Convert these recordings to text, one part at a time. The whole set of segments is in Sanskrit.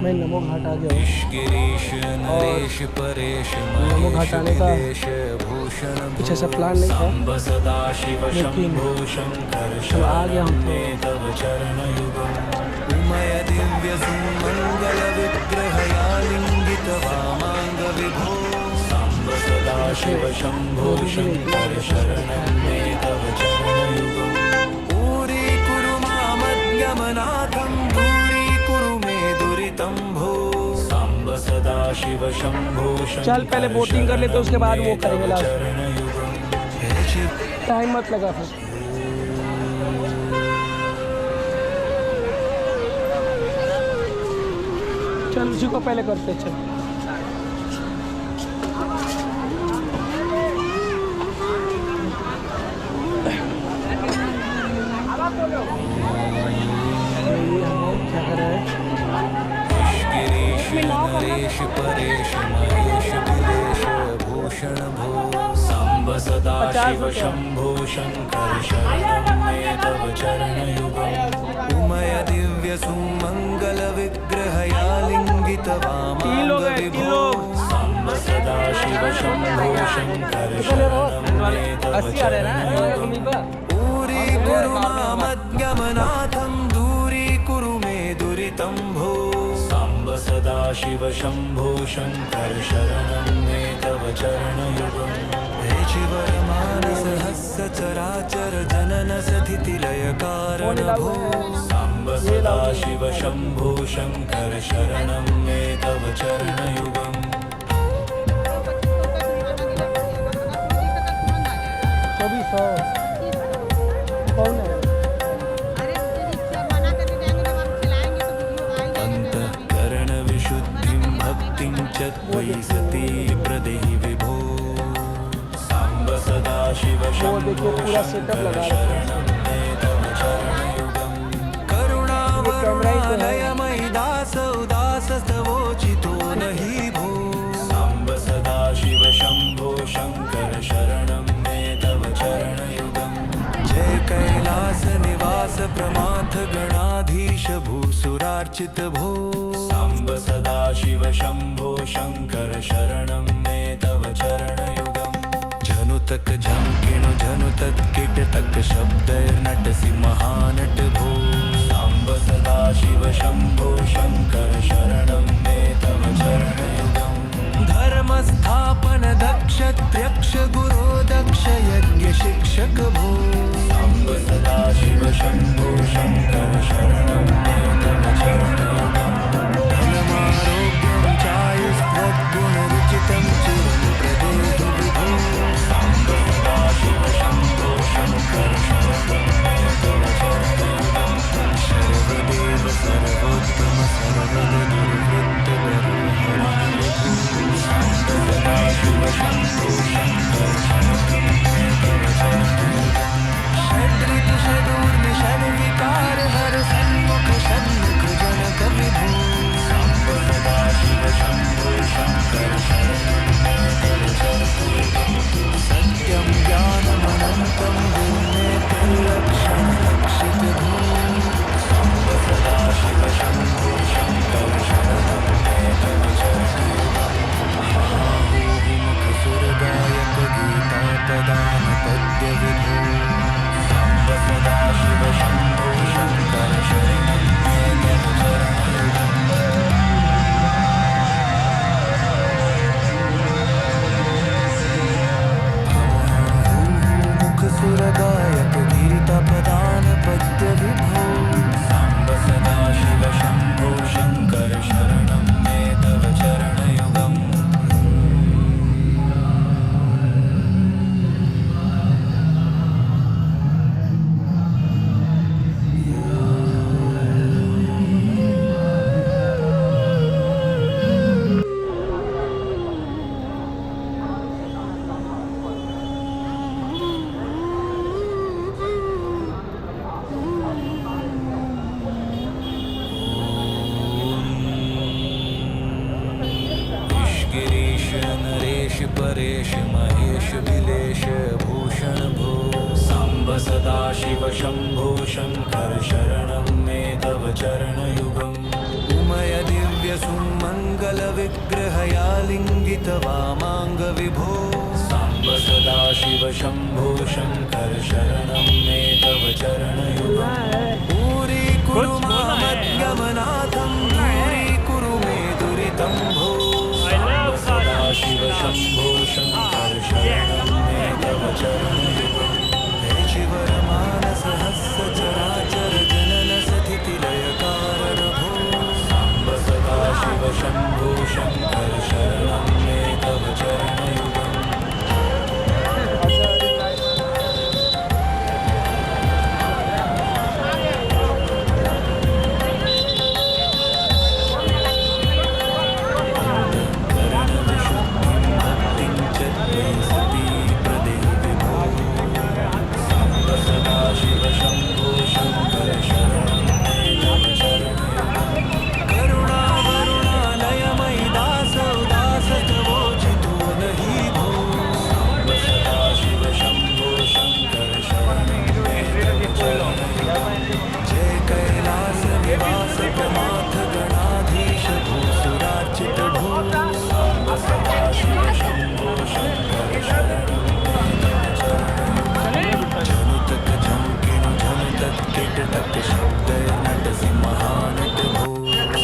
मैं नमो घाट आ गया हूँ और नमो घाट आने का कुछ ऐसा प्लान नहीं था, लेकिन जब आ गया हूँ तो शिव शंभो शंकर शरणं मे तव चरणयुगम् पूरी कुरु मामद्गमनाथं दूरीकुरु मे दुरितं भो सांब सदा शिव शंभो शंकर चल पहले बोटिंग कर लेते उसके बाद वो करेंगे लास्ट। टाइम मत लगा फिर। चल उसी को पहले करते चल। क्या कर रहा है? नरेश परेश महेश वीरेश भूषण भो सांब सदा शिव शंभो शंकर शरणं मे तव चरणयुगम् उमय दिव्य सुमंगल विग्रहयालिंगित वामांग विभो सांब सदा शिव शंभो शंकर शरणं मे तव चरणयुगम् पूरी कुरु मामद्गमनाथं दूरीकुरु मे दुरितं भो सदा शिव शंभो शंकर शरणं मे तव चरणयुगम् हे शिवरमानस हस्य चराचर जनन सथितिलय कारण भो सांब सदा शिव शंभो शंकर शरणं मे तव चरणयुगम् कौन है? त्वयि सती प्रदेहि विभो सांब सदा शिव शंभो शंकर शरणं मे तव चरणयुगम् करुणावरुणालयमयि दास उदासस्तवोचितो नहि भो सांब सदा शिव शंभो शंकर शरणं मे तव चरणयुगम् जय कैलास निवास प्रमाथ गणाधीश भूसुरार्चित भो सांब सदा शिव शंभो शंकर शरणं मे तव चरणयुगम् झनुतक झंकिणु झनुतक किटतक शब्दैर्नटसि महानट भो सांब सदा शिव शंभो शंकर शरणं मे तव चरणयुगम् धर्मस्थापन दक्ष त्र्यक्ष गुरो दक्ष यज्ञ शिक्षक भो सांब सदा शिव शंभो शंकर शरणं मे तव चरणयुगम् चायुस्त्वद्गुणरुचितं चिरं प्रदेहि विभो सांब सदा शिव शंभो शंकर शरणं सदाशिव शम्भो शङ्कर शरणं मे तव चरणयुगम् उमय दिव्य सुमङ्गल विग्रहयालिङ्गित वामाङ्ग विभो साम्ब सदाशिव शम्भो शङ्कर शरणं मे तव चरणयुगम् पूरी कुरु मामद्गमनाथं दूरी कुरु मे दुरितं भो साम्ब सदाशिव शम्भो शङ्कर शरणं मे तव चरणयुगम् हे शिवरमानसहस्र चराचर जनन सथितिलय कारण भो साम्ब सदाशिव शम्भो शङ्कर शरणं मे तव चरणयुगम् शिव शम्भो शङ्कर शरणं मे तव चरणयुगम् करुणा वरुणालयमयि दासोदासतवोचितो नहि भो साम्ब सदाशिव शम्भो शङ्कर शरणं मे तव चरणयुगम् जय कैलास निवास प्रमाथ गणाधीश भूसुरार्चित भो साम्ब सदाशिव शम्भो शङ्कर शरणं मे तव चरणयुगम् शब्द नट सिंहानट भो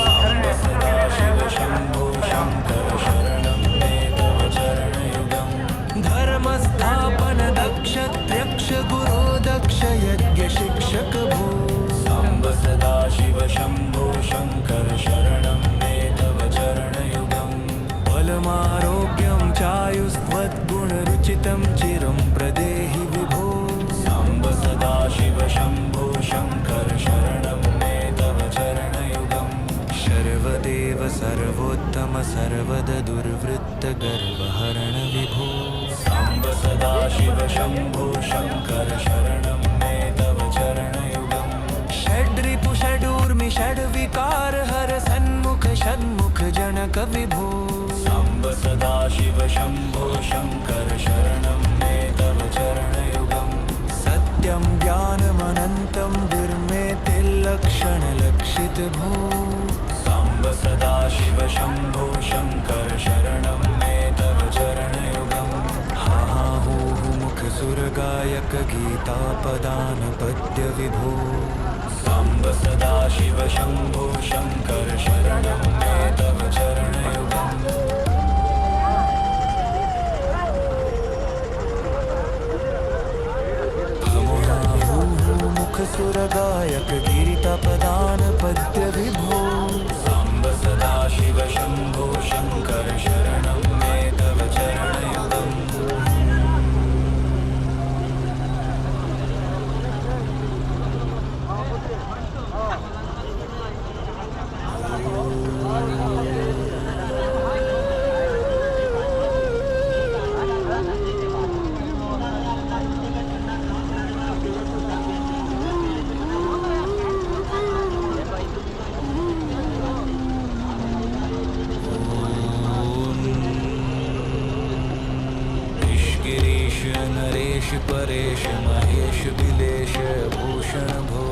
साम्ब सदाशिव शम्भो शङ्कर शरणं मे तव चरणयुगम् धर्मस्थापन दक्ष त्यक्ष गुरो दक्ष यज्ञ शिक्षक भो साम्ब सदाशिव शम्भो शङ्कर शरणं मे तव चरणयुगम् बलमारोग्यं चायुस्त्वद्गुणरुचितं चिरं प्रदेहि विभो साम्ब सदाशिव शम्भो शङ्कर शरणं मे तव चरणयुगम् सर्वदेव सर्वोत्तम सर्वद दुर्वृत्त गर्वहरण विभो साम्ब सदाशिव शम्भो शङ्कर शरणं मे तव चरणयुगम् षड्रिपु षडूर्मि षड्विकार हर सन्मुख षण्मुख जनक विभो साम्ब सदाशिव शम्भो शङ्कर शरणं मे तव चरणयुगम् सत्यं ज्ञानमनन्तं विर्मेते लक्षणलक्षित भो साम्ब सदाशिव शम्भो शङ्कर शरणं मे तव चरणयुगम् हा हा हू मुख सुरगायक गीतापदान पद्य विभो साम्ब सदाशिव शम्भो शङ्कर शरणं मे तव चरणयुगम् सुरगायक गिरितपदान पद्य विभो साम्ब सदाशिव शम्भो शङ्कर शरणं मे तव चरणयुगम् नरेश परेश महेश बिलेश भूषण भो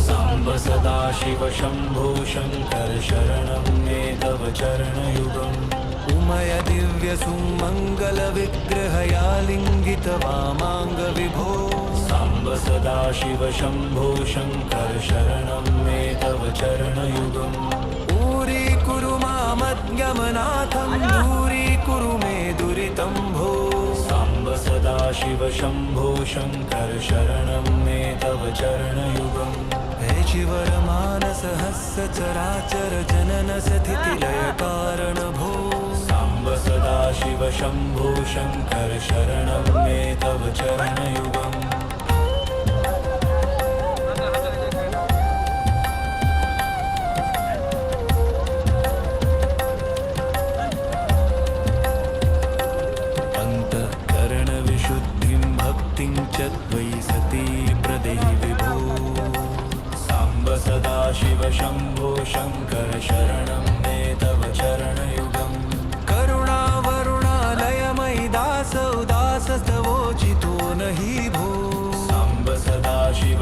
साम्ब सदाशिव शम्भो शङ्कर शरणं मे तव चरणयुगम् उमय दिव्य सुमङ्गल विग्रहयालिङ्गित वामाङ्ग विभो साम्ब सदाशिव शम्भो शङ्कर शरणं मे तव चरणयुगम् पूरी कुरु मामद्गमनाथं दूरी कुरु मे दुरितं भो साम्ब सदाशिव शम्भो शङ्कर शरणं मे तव चरणयुगम् हे शिवरमानसहस्र चराचर जनन सथितिलय कारण भो साम्ब सदाशिव शम्भो शङ्कर शरणं मे तव चरणयुगम् त्वयि सती प्रदेहि विभो साम्ब सदाशिव शम्भो शङ्कर शरणं मे तव चरणयुगम् करुणा वरुणालयमयि दासोदासस्तवोचितो नहि भो साम्ब सदाशिव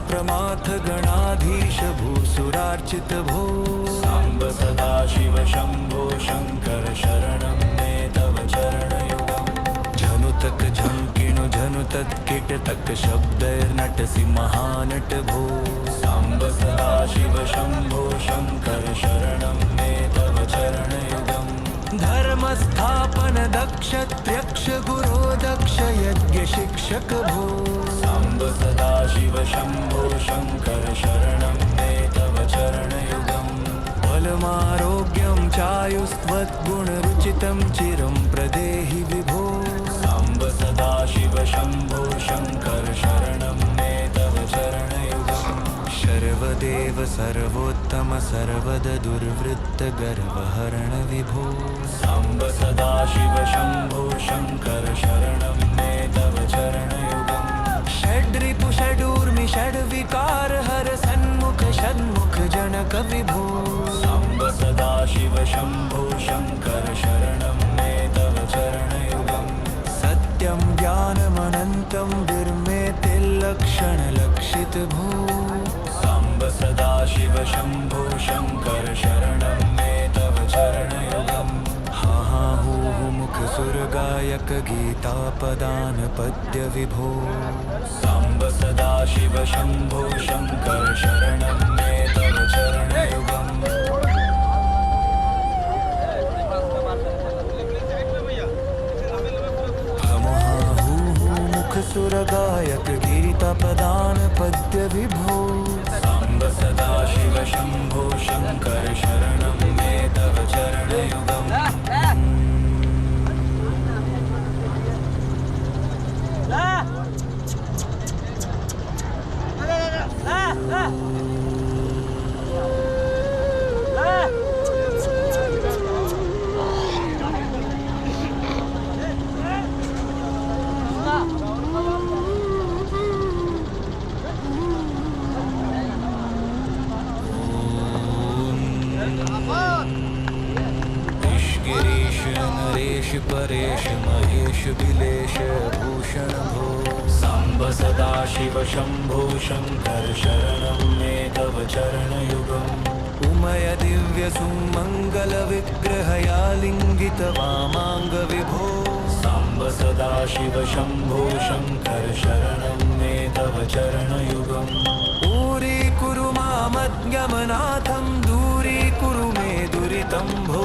प्रमाथ गणाधीश भूसुरार्चित भो साम्ब सदाशिव शम्भो शङ्कर शरणं मे तव चरणयुगम् झनुतक झङ्किणु झनुतत् किटतक शब्दैर्नटसि महानट भो साम्ब सदाशिव शम्भो शङ्कर शरणं मे तव चरणयुगम् धर्मस्थापन दक्षत्र्यक्ष गुरो दक्ष यज्ञ शिक्षक भो साम्ब सदाशिव शम्भो शङ्कर शरणं मे तव चरणयुगम् बलमारोग्यं चायुस्त्वद्गुणरुचितं चिरं प्रदेहि विभो साम्ब सदाशिव शम्भो शङ्कर शरणं मे तव चरणयुगम् सर्वदेव सर्वोत्तम सर्वद दुर्वृत्त गर्वहरण विभो साम्ब सदाशिव शम्भो शङ्कर शरणं मे तव चरणयुगम् षड्रिपु षडूर्मि षड्विकार हर सन्मुख षण्मुख जनक विभो साम्ब सदाशिव शम्भो शङ्कर शरणं मे तव चरणयुगम् सत्यं ज्ञानमनन्तं विर्मेतिर्लक्षणलक्षित भो साम्ब सदाशिव शम्भो शङ्कर शरणं मे तव चरणयुगम् हा हा हू हू मुख सुरगायक गीतापदान पद्य विभो साम्ब सदाशिव शम्भो शङ्कर शरणं मे तव चरणयुगम् सुरगायक गीतापदान पद्य विभो साम्ब सदाशिव शम्भो शङ्कर शरणं मे तव चरणयुगम् परेश महेश बिलेश भूषण भो साम्ब सदाशिव शम्भो शङ्कर शरणं मे तव चरणयुगम् उमय दिव्य सुमङ्गल विग्रहया लिङ्गित वामाङ्ग विभो साम्ब सदाशिव शम्भो शङ्कर शरणं मे तव चरणयुगम् ऊरी कुरु मामज्ञमनाथं दूरी कुरु मे दुरितं भो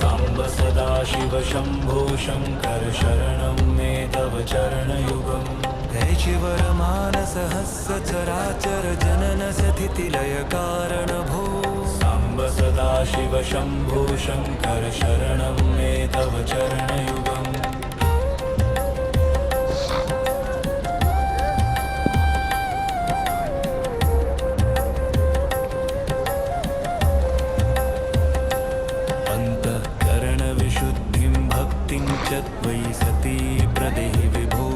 साम्ब सदाशिव शम्भो शङ्कर शरणं मे तव चरणयुगम् दैचिवर मानस हस्य चराचर जनन स्थितिलय कारण भो साम्ब सदाशिव शम्भो शङ्कर शरणं मे तव चरणयुगम् त्वयि सती प्रदेहि विभो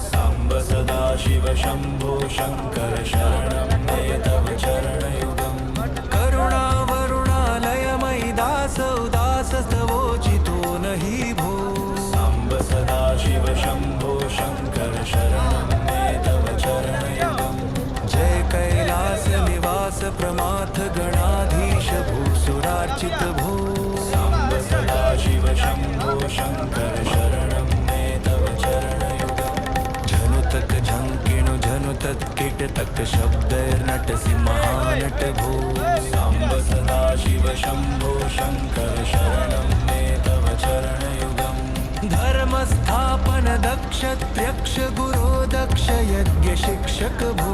साम्ब सदाशिव शम्भो शङ्कर शरणं मे तव चरणयुगम् करुणावरुणालयमयि दासौ दासस्तवोचितो न हि भो साम्ब सदाशिव शम्भो शङ्कर शरणं मे तव चरणयुगम् जय कैलास निवास प्रमाथ गणाधीश भूसुरार्चित भो साम्ब सदाशिव शम्भो शङ्कर शरणं मे तव चरणयुगम् झनुतक झङ्किणु झनुतत् किटतक शब्दैर्नटसि महानट भो साम्ब सदाशिव शम्भो शङ्कर शरणं मे तव चरणयुगम् धर्मस्थापन दक्षत्र्यक्ष गुरो दक्ष यज्ञ शिक्षक भो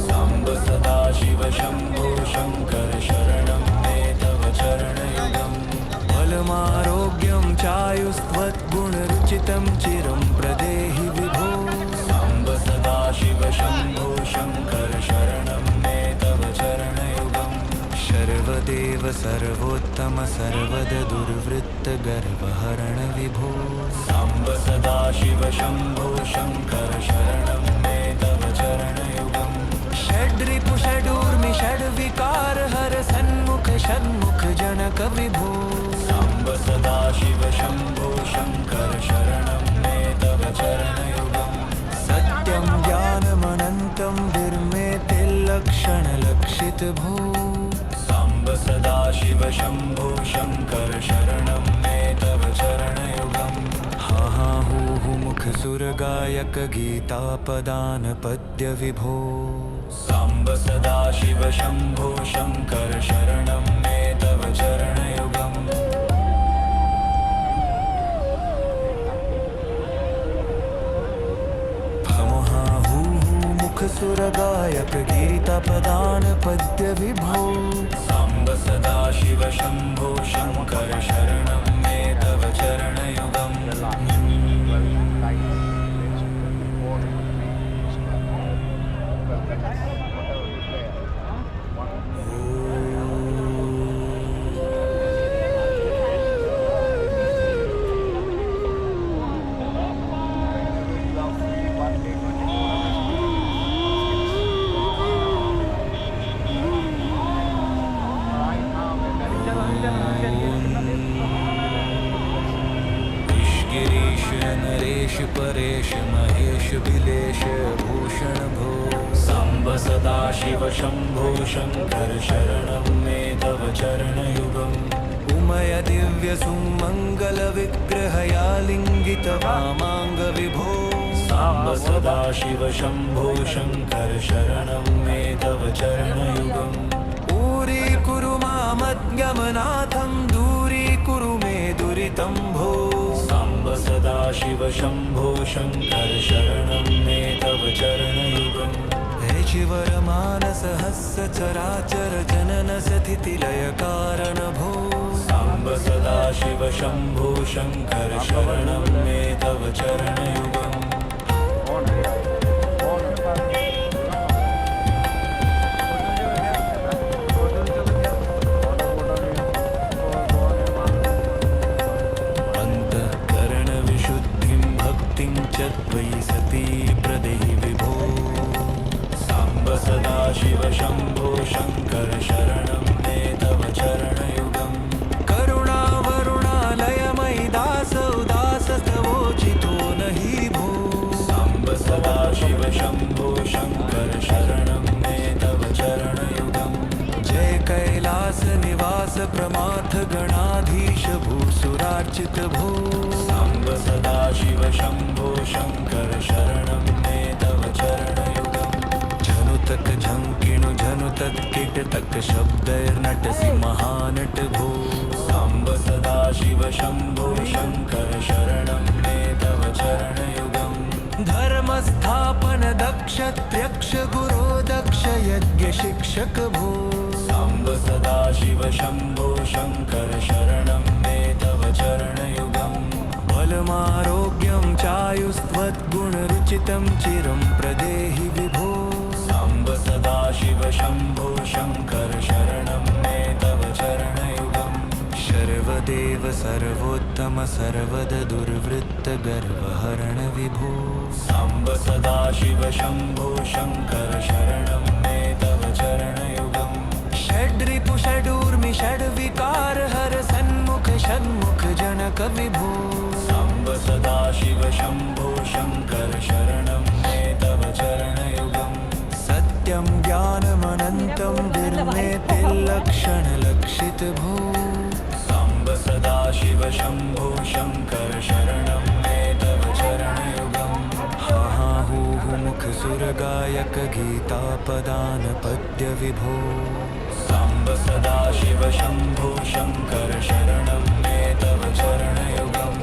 साम्ब सदाशिव शम्भो शङ्कर शरणं मे तव चरणयुगम् बलमारोग्यं चायुस्त्वद्गुणरुचितं चिरं प्रदेहि विभो साम्ब सदाशिव शम्भो शङ्कर शरणं मे तव चरणयुगम् सर्वदेव सर्वोत्तम सर्वद दुर्वृत्त गर्वहरण विभो साम्ब सदाशिव शम्भो शङ्कर शरणं मे तव चरणयुगम् षड्रिपु षडूर्मि षड्विकार हर सन्मुख षण्मुख जनक विभो साम्ब सदाशिव शम्भो शङ्कर शरणं मे तव चरणयुगम् सत्यं ज्ञानमनन्तं विर्मे सुरगायक गीतापदान पद्य विभो साम्ब सदाशिव शम्भो शङ्कर शरणं मे तव चरणयुगम् सुरगायक गीतापदान पद्य विभो साम्ब सदाशिव शम्भो शङ्कर शरणं मे तव चरणयुगम् नरेश परेश महेश बिलेश भूषण भो साम्ब सदाशिव शम्भो शङ्कर शरणं मे तव चरणयुगम् उमय दिव्य सुमङ्गल विग्रहया लिङ्गित वामाङ्ग विभो साम्ब सदाशिव शम्भो शङ्कर शरणं मे तव चरणयुगम् ऊरीकुरु मामज्ञमनाथं दूरीकुरु मे दुरितं भो सदाशिव शम्भो शङ्कर शरणं मे तव चरणयुगम् हे चिवरमानसहस्य चराचर जनन स्थितिलय कारण भो साम्ब सदाशिव शम्भो शङ्कर शरणं मे तव चरणयुगम् त्वयि सती प्रदेहि विभो साम्ब सदाशिव शम्भो शङ्कर शरणं मे तव चरणयुगम् करुणावरुणालयमयि दासौ दासस्तवोचितो न हि भो साम्ब सदाशिव शम्भो शङ्कर शरणं मे तव चरणयुगम् जय कैलास निवास प्रमाथ गणाधीश भूसुरार्चित भो साम्ब सदाशिव शम्भो शङ्कर शरणं मे तव चरणयुगम् झनुतक झङ्किणु झनुतत् किटतक शब्दैर्नटसि महानट भो साम्ब सदाशिव शम्भो शङ्कर शरणं मे तव चरणयुगम् धर्मस्थापन दक्ष त्र्यक्ष गुरो दक्ष यज्ञ शिक्षक भो साम्ब सदाशिव शम्भो शङ्कर शरणं मे तव चरणयुगम् बलमारोग्यं चायुस्त्वद्गुणरुचितं चिरं प्रदेहि विभो साम्ब सदाशिव शम्भो शङ्कर शरणं मे तव चरणयुगम् शर्वदेव सर्वोत्तम सर्वद दुर्वृत्त गर्वहरण विभो साम्ब सदाशिव शम्भो शङ्कर शरणं मे तव चरणयुगम् षड्रिपु षडूर्मि षड्विकार हर सन्मुख षण्मुख जनक विभो साम्ब सदाशिव शम्भो शङ्कर शरणं मे तव चरणयुगम् सत्यं ज्ञानमनन्तं विर्मेतिर्लक्षणलक्षित भो साम्ब सदाशिव शम्भो शङ्कर शरणं मे तव चरणयुगम् हा हा हू मुख सुरगायक गीतापदान पद्य विभो साम्ब सदाशिव शम्भो शङ्कर शरणं मे तव चरणयुगम्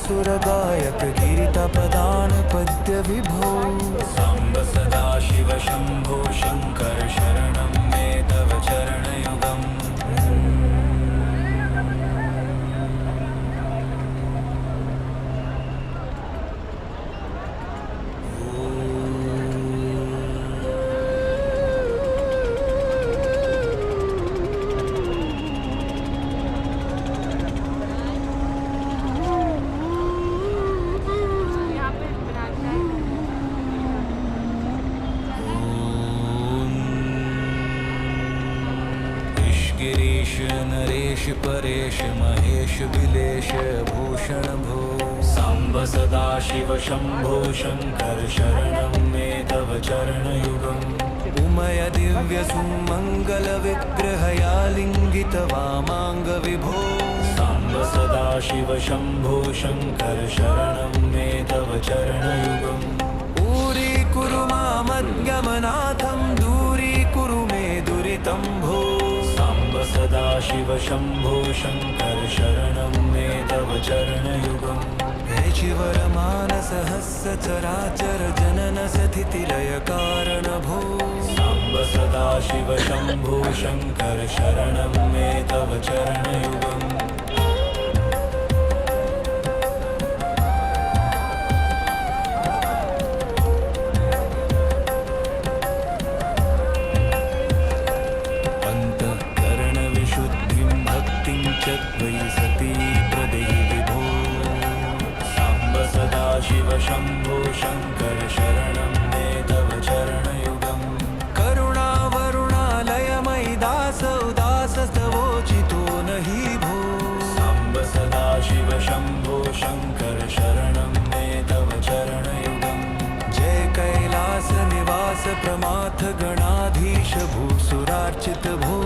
सुरगायक गीतापदान पद्य विभो साम्ब सदाशिव शम्भो शङ्कर शरणं मे तव चरणयुगम् नरेश परेश महेश बिलेश भूषण भो साम्ब सदाशिव शम्भो शङ्कर शरणं मे तव चरणयुगम् उमय दिव्य उमयदिव्यसुमङ्गलविग्रहया लिङ्गितवामाङ्गविभो साम्ब सदाशिव शम्भो शङ्कर शरणं मे तव चरणयुगम् ऊरीकुरु मामद्गमनाथं दूरीकुरु मे दुरितं भो साम्ब सदाशिव शम्भो शङ्कर शरणं मे तव चरणयुगम् हे चिवरमानसहस्रचराचर जनन स्थितिलय कारण भो साम्ब सदाशिव शम्भो शङ्कर शरणं मे तव चरणयुगम् अन्तःकरणविशुद्धिं भक्तिं च त्वयि सती प्रदेहि विभो साम्ब सदाशिव शम्भो शङ्कर शरणं मे तव चरणयुगम् करुणावरुणालयमयि दासौ दासस्तवोचितो न हि भो साम्ब सदाशिव शम्भो शङ्कर शरणं मे तव चरणयुगम् जय कैलासनिवास प्रमाथ गणाधीश भूसुरार्चित भो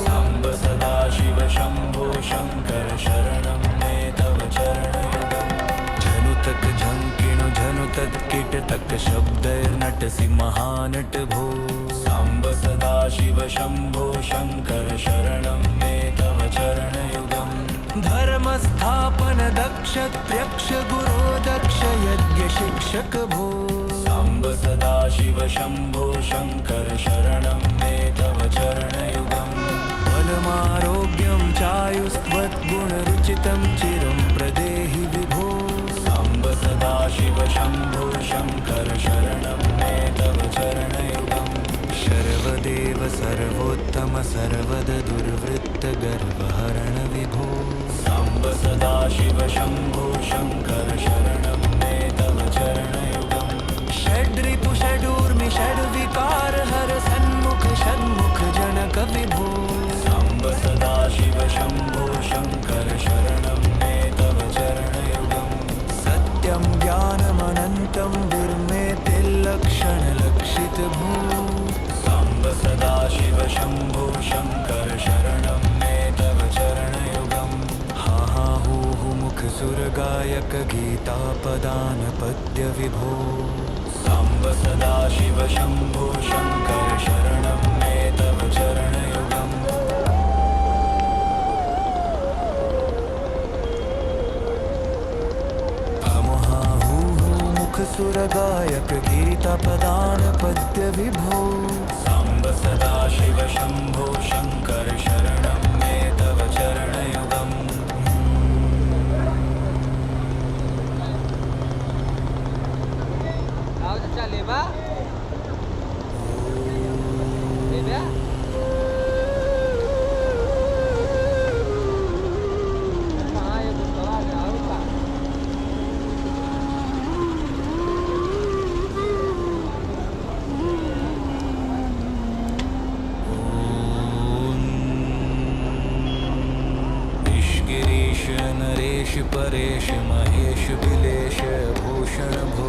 साम्ब सदाशिव शम्भो शङ्कर शरणं मे तव चरणयुगम् झनुतक झङ्किणु झनुतत्किट तक शब्दैर्नटसि महानट भो साम्ब सदाशिव शम्भो शङ्कर शरणं मे तव चरणयुगम् धर्मस्थापन दक्ष त्र्यक्ष गुरो दक्ष यज्ञ शिक्षक भो साम्ब सदाशिव शम्भो शङ्कर शरणं मे तव चरणयुगम् बलमारोग्यं चायुस्त्वद्गुणरुचितं चिरं प्रदेहि विभो साम्ब सदाशिव शम्भो शङ्कर शरणं मे तव चरणयुगम् शर्वदेव सर्वोत्तम सर्वद दुर्वृत्त गर्वहरण विभो साम्ब सदाशिव शम्भो शङ्कर शरणं मे तव चरणयुगम् षड्रिपु षडूर्मि षड्विकार हर सन्मुख षण्मुख जनक विभो साम्ब सदाशिव शम्भो शङ्कर शरणं मे तव चरणयुगम् सत्यं ज्ञानमनन्तं विर्मेतिर्लक्षणलक्षित भो साम्ब सदाशिव शम्भो शङ्कर शरणं मे तव चरणयुगम् हा हा हू हू मुख सुरगायक गीतापदान पद्य विभो साम्ब सदाशिव शम्भो शङ्कर शरणं मे तव चरणयुगम् अमुहा हू हू मुख सुरगायक गीतापदान पद्य विभो साम्ब सदाशिव शम्भो शङ्कर शरणं मे तव चरणयुगम् लेबा लेबा कहाँ ये बुतवा जाओ का गिरीश नरेश परेश महेश बिलेश भूषण भो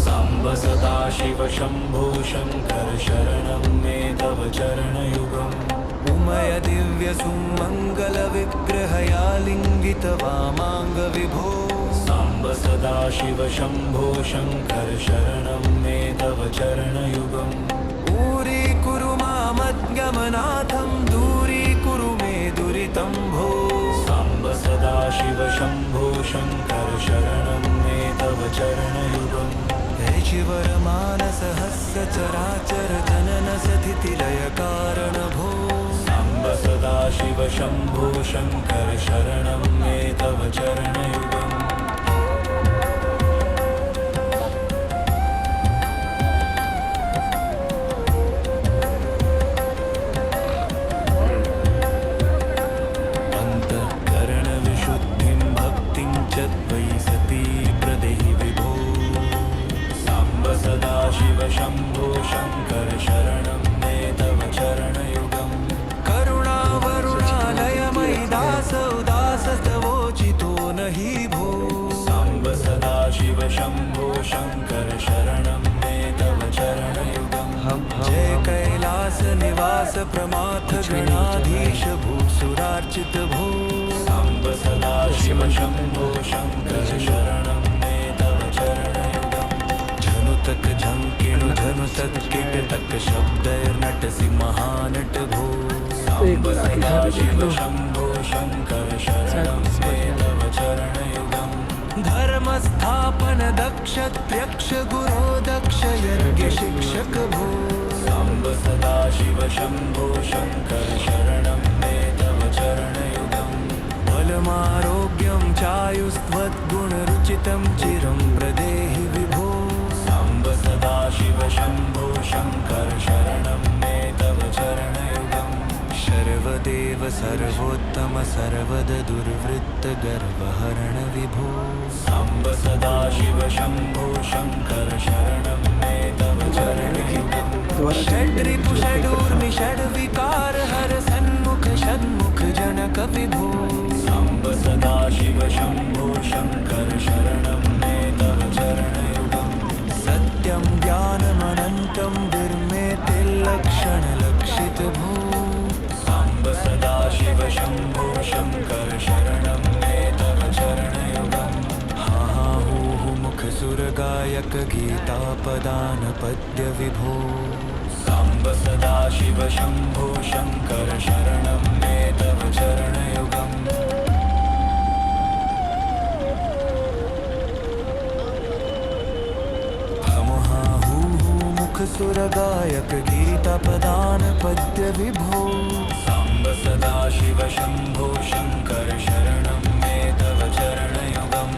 साम्ब सदाशिव शम्भो शङ्कर शरणं मे तव चरणयुगम् उमयदिव्यसुमङ्गलविग्रहया लिङ्गितवामाङ्गविभो साम्ब सदाशिव शम्भो शङ्कर शरणं मे तव चरणयुगम् ऊरीकुरु मामद्गमनाथं दूरीकुरु मे दुरितं भो साम्ब सदाशिव शम्भो शङ्कर शरणं मे तव चरणयुगम् हे चिवरमानसहस्रचराचर जनन स्थितिलय कारण भो साम्ब सदाशिव शम्भो शङ्कर शरणं मे तव चरणयुगम् अन्तःकरणविशुद्धिं भक्तिं च त्वयि सती प्रदेहि विभो साम्ब सदाशिव शम्भो शङ्कर शरणं मे तव चरणयुगम् करुणावरुणालयमयि दासौ दासस्तवोचितो न हि कैलास निवास प्रमाथ गणाधीश भूसुरार्चित भो साम्ब सदा शिव शंभो शंकर शरणं मे तव चरणयुगम् झनुतक झंकिणु झनुतक कीटतक शब्दैर्नटसि महानट भो साम्ब सदा शिव शंभो शंकर शरणं मे तव चरणयुगम् धर्म स्थापन दक्ष त्यक्ष गुरो दक्ष यज्ञ शिक्षक भो साम्ब सदा शिव शंभो शंकर शरणं मे तव चरणयुगम् बलमारोग्यं चायुस्त्वद्गुणरुचितं चिरं प्रदेहि विभो साम्ब सदा शिव शंभो शंकर शरणं मे तव चरणयुगम् सर्वदेव सर्वोत्तम सर्वद दुर्वृत्त गर्वहरण विभो साम्ब सदा शिव शंभो शंकर शरणं मे तव चरणयुगम् षड्रिपु षडूर्मि षड्विकार हर सन्मुख षण्मुख जनक विभो साम्ब सदा शिव शंभो शंकर शरणं मे तव चरणयुगम् सत्यं ज्ञानमनन्तं विर्मेतिर्लक्षणलक्षित भो साम्ब सदा शिव शंभो शंकर शरणं मे तव चरणयुगम् हा हा हू हू मुख सुरगायक गीतापदान पद्य विभो साम्ब सदा शिव शंभो शंकर शरणं मे तव चरणयुगम् सुरगायक गीतापदान पद्य विभो साम्ब सदा शिव शंभो शंकर शरणं मे तव चरणयुगम्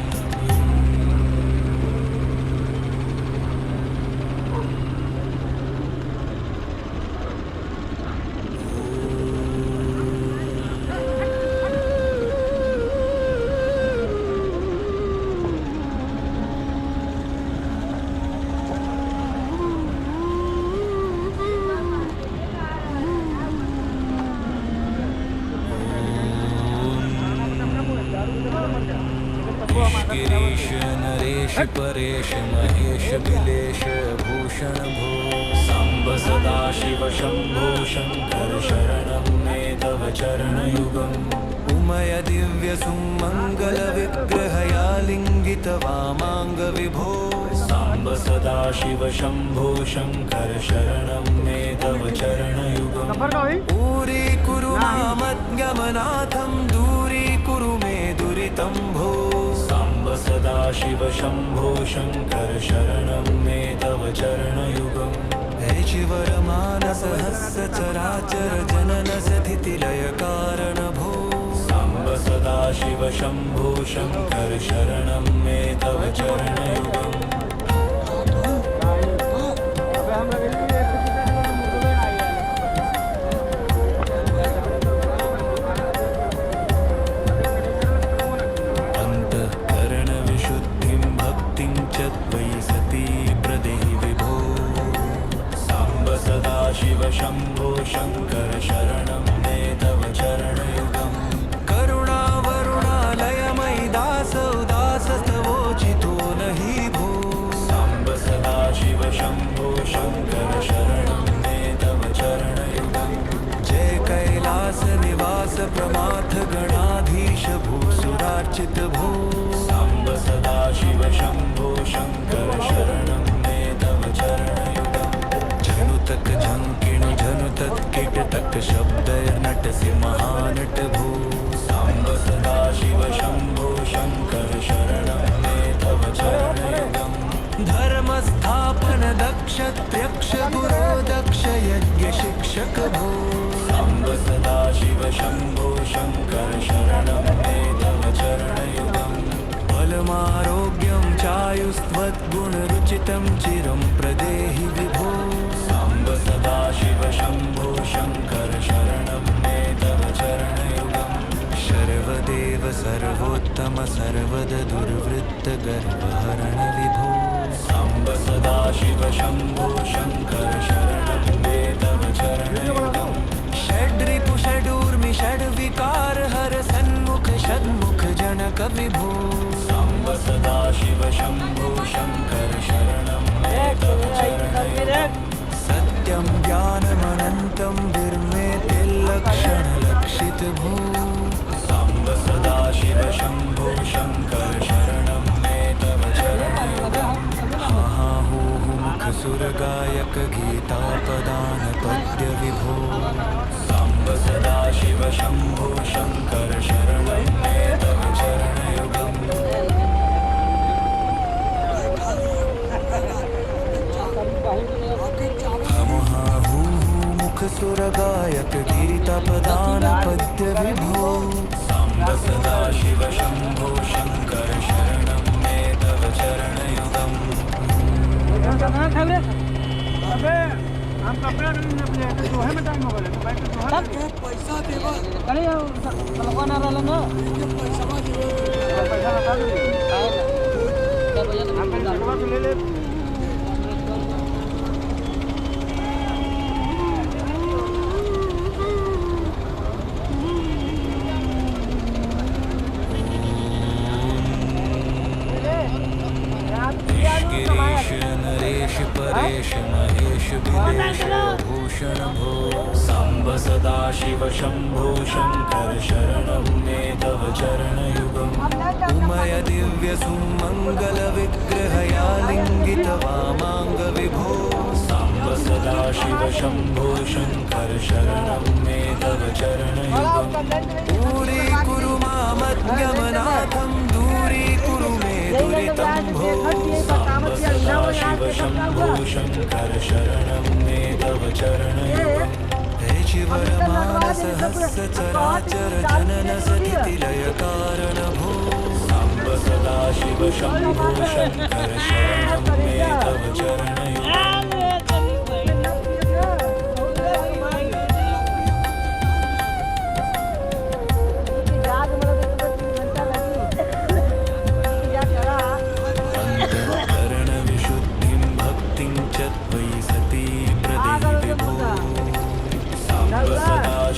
गिरीश नरेश परेश महेश बिलेश भूषण भो साम्ब सदा शिव शंभो शंकर शरणं मे तव चरणयुगम् उमय दिव्य सुमंगल विग्रहया लिंगित वामांग विभो साम्ब सदा शिव शंभो शंकर शरणं मे तव चरणयुगम् ऊरी कुरु मामज्ञमनाथं दूरी कुरु मे दुरितं भो साम्ब सदा शिव शंभो शंकर शरणं मे तव चरणयुगम् हे शिवर मानस हस्य चराचर जनन स्थितिलय कारण भो साम्ब सदा शिव शंभो शंकर शरणं मे तव चरणयुगम् शिव शंभो शंकर शरणं मे तव चरणयुगम् करुणा वरुणालयमयि दासोदासस्तवोचितो नहि भो साम्ब सदा शिव शंभो शंकर शरणं मे तव चरणयुगम् जय कैलास निवास प्रमाथ गणाधीश भूसुरार्चित भो साम्ब सदा शिव शंभो शंकर शरणं मे तव चरणयुगम् झनुतक झंकिणु झनुतक कीटतक शब्दैर्नटसि महानट भो साम्ब सदा शिव शंभो शंकर शरणं मे तव चरणयुगम् धर्म स्थापन दक्ष त्यक्ष गुरो दक्ष यज्ञ शिक्षक भो साम्ब सदा शिव शंभो शंकर शरणं मे तव चरणयुगम् बलमारोग्यं चायुस्त्वद्गुणरुचितं चिरं प्रदेहि विभो साम्ब सदा शिव शंभो शंकर शरणं मे तव चरणयुगम् सर्वदेव सर्वोत्तम सर्वद दुर्वृत्त गर्वहरण विभो साम्ब सदा शिव शंभो शंकर शरणं मे तव चरणयुगम् षड्रिपु षडूर्मि षड्विकार हर सन्मुख षण्मुख जनक विभो साम्ब सदा शिव शंभो शंकर शरणं मे तव चरणयुगम् सत्य सत्यं ज्ञानमनन्तं विर्मेतिर्लक्षणलक्षितभू साम्ब सदाशिव शम्भो शङ्कर शरणं मे तव चरणयुगं मुखसुरगायक गीतापदान पद्य विभो साम्ब सदाशिव शम्भो शङ्कर शरणं मे तव चरणयुगम् मुखसुरगायक गीतापदान पद्य विभो साम्ब सदाशिव शम्भो शङ्कर शरणं मे तव चरणयुगम् हम कपड़ा दोहे में टाइम हो गए तो बैठ के पैसा देबो अरे लगवाना रहल न पैसा देबो पैसा बता दे क्या भैया हम ले ले नरेश परेश महेश विदेश भूषण भो साम्ब सदाशिव शम्भो शङ्कर शरणं मे तव चरणयुगम् उमय दिव्य सुमङ्गल विग्रहयालिङ्गित वामाङ्ग विभो साम्ब सदाशिव शम्भो शङ्कर शरणं मे तव चरणयुगम् दूरीकुरु मामज्ञमनाथं दूरीकुरु मे दुरितं भो साम्ब सदाशिव शम्भो शङ्कर शरणं मे तव चरणयुगम् हे चिवरमानसहस्रचराचर जनन सतिलय कारण भो साम्ब सदाशिव शम्भो शङ्कर शरणं मे तव चरणयुगम्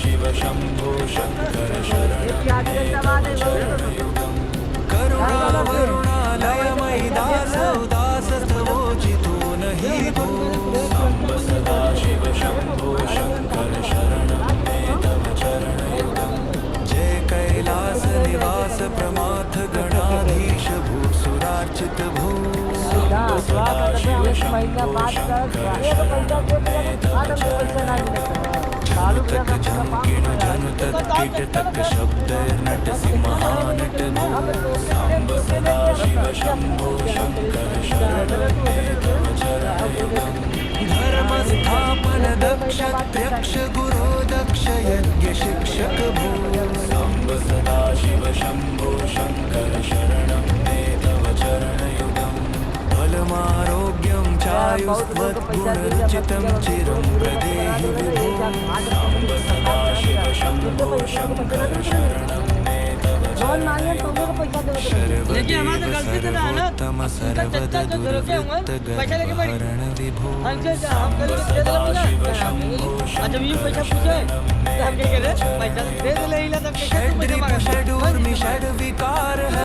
शिव शम्भो शङ्कर शरणं मे तव चरणयुगम् करुणावरुणालयमयि दासोदासस्तवोचितो न हि भो साम्ब सदाशिव शम्भो शङ्कर शरणं मे तव चरणयुगम् जय कैलासनिवास प्रमाथ गणाधीश भूसुरार्चित भो साम्ब सदाशिव शम्भो शङ्कर शरणं मे तव चरणयुगम् तक झंकिण जन तक किट तक शब्द नट सिंहानट भो साम्ब सदाशिव शम्भो शङ्कर शरणं मे तव चरणयुगम् धर्म स्थापन दक्ष त्यक्ष गुरो दक्ष यज्ञ शिक्षक भो साम्ब सदाशिव शम्भो शङ्कर शरणं मे तव चरणयुगम् बलमारोग्यं चायुस्त्वद्गुणरुचितं चिरं प्रदेहि विभो साम्ब सदाशिव शम्भो शङ्कर शरणं मे तव चरणयुगम् सर्वदेवसर्वोत्तम सर्वदुर्वृत्तगर्वहरण विभो साम्ब सदाशिव शम्भो शङ्कर शरणं मे तव चरणयुगम् षड्रिपु षडूर्मि षड्विकार